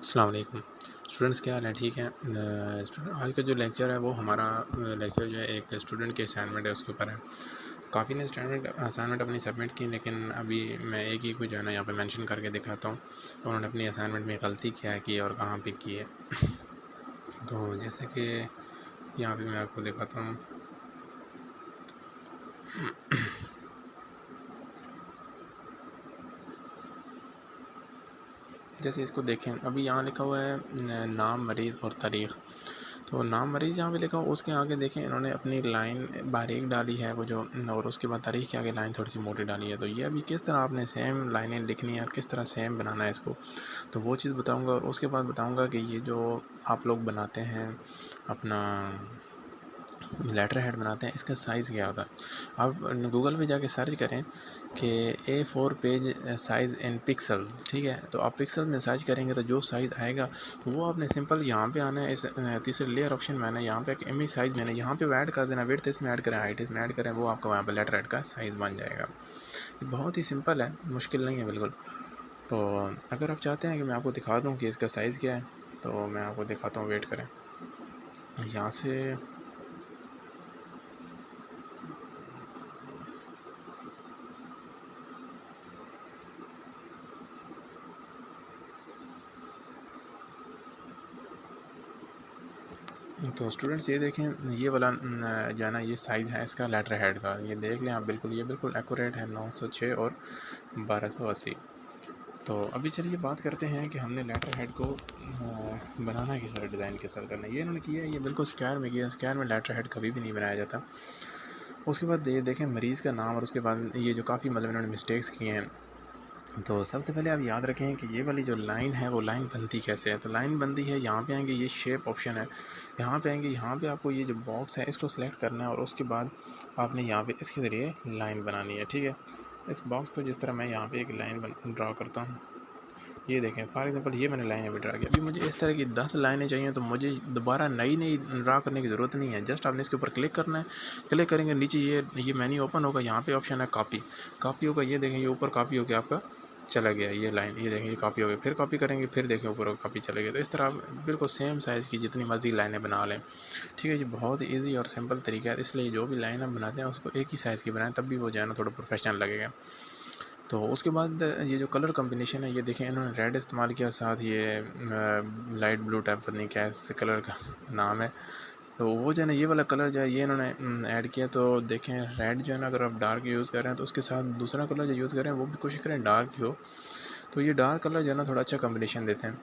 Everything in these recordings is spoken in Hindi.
अस्सलाम वालेकुम स्टूडेंट्स, क्या हाल है? ठीक है। स्टूडेंट, आज का जो लेक्चर है वो हमारा लेक्चर जो है एक स्टूडेंट के असाइनमेंट है उसके ऊपर है। काफ़ी ने असाइनमेंट अपनी सबमिट की, लेकिन अभी मैं एक ही को जो है ना यहाँ पे मेंशन करके दिखाता हूँ कि उन्होंने अपनी असाइनमेंट में गलती क्या है की और कहाँ पे की है। तो जैसे कि यहाँ पे मैं आपको दिखाता हूँ। जैसे इसको देखें, अभी यहाँ लिखा हुआ है नाम, मरीज़ और तारीख़। तो नाम मरीज़ यहाँ पे लिखा हो, उसके आगे देखें इन्होंने अपनी लाइन बारीक डाली है वो जो, और उसके बाद तारीख़ के आगे लाइन थोड़ी सी मोटी डाली है। तो ये अभी किस तरह आपने सेम लाइनें लिखनी है और किस तरह सेम बनाना है इसको, तो वो चीज़ बताऊँगा। और उसके बाद बताऊँगा कि ये जो आप लोग बनाते हैं अपना लेटर हेड बनाते हैं, इसका साइज़ क्या होता है। आप गूगल पे जाके सर्च करें कि A4 पेज साइज़ इन पिक्सल्स, ठीक है। तो आप पिक्सल में सर्च करेंगे तो जो साइज़ आएगा वो आपने सिंपल यहाँ पे आना है। इस तीसरे लेयर ऑप्शन में आना है, यहाँ पे एक इमेज साइज़ मैंने यहाँ पे ऐड कर देना, विड्थ इसमें ऐड करें, हाइट इसमें ऐड करें, वो आपका वहाँ पर लेटर हेड का साइज़ बन जाएगा। ये बहुत ही सिंपल है, मुश्किल नहीं है बिल्कुल। तो अगर आप चाहते हैं कि मैं आपको दिखा दूँ कि इसका साइज़ क्या है, तो मैं आपको दिखाता हूँ, वेट करें। यहाँ से तो स्टूडेंट्स ये देखें, ये वाला जो है ना ये साइज़ है इसका लेटर हेड का, ये देख लें आप। बिल्कुल ये बिल्कुल एक्यूरेट है, 906 और 1280। तो अभी चलिए बात करते हैं कि हमने लेटर हेड को बनाना किस तरह, डिज़ाइन किस तरह करना है। ये इन्होंने किया है, ये बिल्कुल स्क्वायर में किया। स्क्वायर में लेटर हेड कभी भी नहीं बनाया जाता। उसके बाद ये देखें मरीज़ का नाम, और उसके बाद ये जो काफ़ी मतलब इन्होंने मिस्टेक्स किए हैं। तो सबसे पहले आप याद रखें कि ये वाली जो लाइन है वो लाइन बनती कैसे है। तो लाइन बनती है, यहाँ पे आएंगे, ये शेप ऑप्शन है, यहाँ पे आएंगे, यहाँ पे आपको ये जो बॉक्स है इसको सेलेक्ट करना है, और उसके बाद आपने यहाँ पे इसके ज़रिए लाइन बनानी है, ठीक है। इस बॉक्स को जिस तरह मैं यहाँ पे एक लाइन ड्रा करता हूँ, ये देखें फॉर एग्जांपल ये मैंने लाइन अभी ड्रा की। अभी मुझे इस तरह की 10 लाइनें चाहिए, तो मुझे दोबारा नई नई ड्रा करने की ज़रूरत नहीं है। जस्ट आपने इसके ऊपर क्लिक करना है, क्लिक करेंगे नीचे ये मेन्यू ओपन होगा, यहाँ पे ऑप्शन है कॉपी। कॉपी होगा, ये देखें ये ऊपर कॉपी होकर आपका चला गया, ये लाइन, ये देखें ये कॉपी हो गई। फिर कॉपी करेंगे, फिर देखें ऊपर कॉपी चले गए। तो इस तरह आप बिल्कुल सेम साइज़ की जितनी मर्जी लाइनें बना लें, ठीक है। ये बहुत ईजी और सिंपल तरीका है, इसलिए जो भी लाइन हम बनाते हैं उसको एक ही साइज़ की बनाएं, तब भी वो जो है ना थोड़ा प्रोफेशनल लगेगा। तो उसके बाद ये जो कलर कॉम्बिनेशन है, ये देखें इन्होंने रेड इस्तेमाल किया, साथ ये लाइट ब्लू टाइप, पता नहीं क्या इस कलर का नाम है। तो वो जो है ना ये वाला कलर जो है ये इन्होंने ऐड किया। तो देखें रेड जो है ना, अगर आप डार्क यूज़ कर रहे हैं तो उसके साथ दूसरा कलर जो यूज़ करें वो भी कोशिश करें डार्क ही हो। तो ये डार्क कलर जो है ना थोड़ा अच्छा कॉम्बिनेशन देते हैं।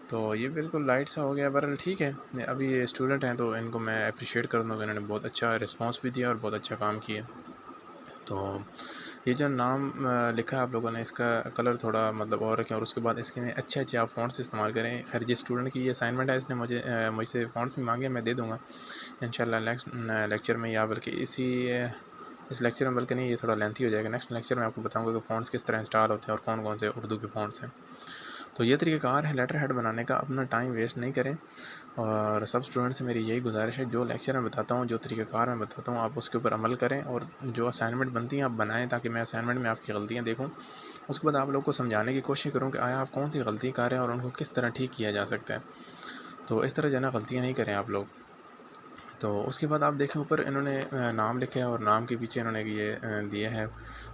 तो ये बिल्कुल लाइट सा हो गया, बहरहाल ठीक है। अभी ये स्टूडेंट हैं तो इनको मैं अप्रिशिएट कर दूँगा, इन्होंने बहुत अच्छा रिस्पॉन्स भी दिया और बहुत अच्छा काम किया। तो ये जो नाम लिखा है आप लोगों ने, इसका कलर थोड़ा मतलब और रखें, और उसके बाद इसके में अच्छे अच्छे आप फ़ॉन्ट्स इस्तेमाल करें। खैर जिस स्टूडेंट की ये असाइनमेंट है इसने मुझसे फ़ॉन्ट्स भी मांगे, मैं दे दूँगा इंशाल्लाह नेक्स्ट लेक्चर में, या बल्कि इस लेक्चर में, बल्कि नहीं ये थोड़ा लेंथी हो जाएगा। नेक्स्ट लेक्चर में आपको बताऊँगा कि फ़ॉन्ट्स किस तरह इंस्टॉल होते हैं और कौन कौन से उर्दू के फ़ॉन्ट्स हैं। तो ये तरीक़ाकार है लेटर हेड बनाने का, अपना टाइम वेस्ट नहीं करें। और सब स्टूडेंट से मेरी यही गुजारिश है, जो लेक्चर मैं बताता हूँ, जो तरीक़ाकार मैं बताता हूँ, आप उसके ऊपर अमल करें, और जो असाइनमेंट बनती हैं आप बनाएं, ताकि मैं असाइनमेंट में आपकी गलतियाँ देखूँ। उसके बाद आप लोग को समझाने की कोशिश करूँ कि आया आप कौन सी गलती कर रहे हैं और उनको किस तरह ठीक किया जा सकता है। तो इस तरह जो है ना गलतियाँ नहीं करें आप लोग। तो उसके बाद आप देखें ऊपर इन्होंने नाम लिखा है, और नाम के पीछे इन्होंने ये दिया है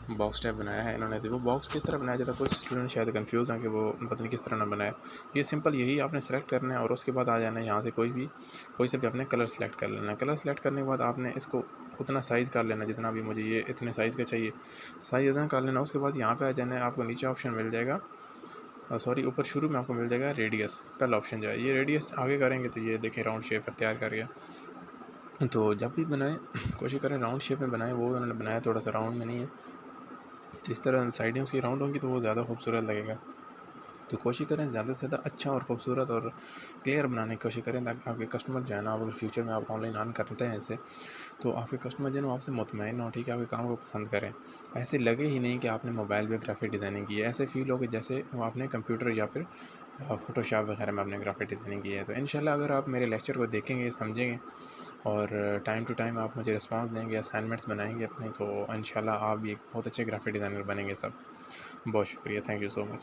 बॉक्स टाइप बनाया है इन्होंने। तो वो बॉक्स किस तरह बनाया जाता है, कुछ स्टूडेंट शायद कंफ्यूज हैं कि वो पता नहीं किस तरह ना बनाया। ये सिंपल यही आपने सेलेक्ट करना है, और उसके बाद आ जाना है यहाँ से कोई से भी आपने कलर सेलेक्ट कर लेना है। कलर सेलेक्ट करने के बाद आपने इसको उतना साइज़ कर लेना जितना भी मुझे ये इतने साइज़ का चाहिए, साइज़ इतना कर लेना। उसके बाद यहाँ पे आ जाना है, आपको नीचे ऑप्शन मिल जाएगा, सॉरी ऊपर शुरू में आपको मिल जाएगा रेडियस, पहला ऑप्शन जो है। ये रेडियस आगे करेंगे तो ये देखें राउंड शेप तैयार कर गया। तो जब भी बनाएं कोशिश करें राउंड शेप में बनाएं, वो उन्होंने बनाया थोड़ा सा राउंड में नहीं है। तो इस तरह साइडें उसकी राउंड होंगी तो वो ज़्यादा खूबसूरत लगेगा। तो कोशिश करें ज़्यादा से ज़्यादा अच्छा और ख़ूबसूरत और क्लियर बनाने की कोशिश करें, ताकि आपके कस्टमर जो है ना, अगर फ्यूचर में आप ऑनलाइन अर्न करते हैं ऐसे, तो आपके कस्टमर जो है ना आपसे मुतमईन हो, ठीक है, आपके काम को पसंद करें। ऐसे लगे ही नहीं कि आपने मोबाइल पे ग्राफिक डिज़ाइनिंग की है, ऐसे फ़ील हो कि जैसे वो आपने कंप्यूटर या फिर फ़ोटोशॉप वगैरह में आपने ग्राफिक डिज़ाइनिंग की है। तो इंशाल्लाह अगर आप मेरे लेक्चर को देखेंगे, समझेंगे, और टाइम टू टाइम आप मुझे रिस्पॉन्स देंगे, असाइनमेंट्स बनाएंगे अपने, तो इंशाल्लाह आप भी एक बहुत अच्छे ग्राफिक डिज़ाइनर बनेंगे सब। बहुत शुक्रिया, थैंक यू सो मच।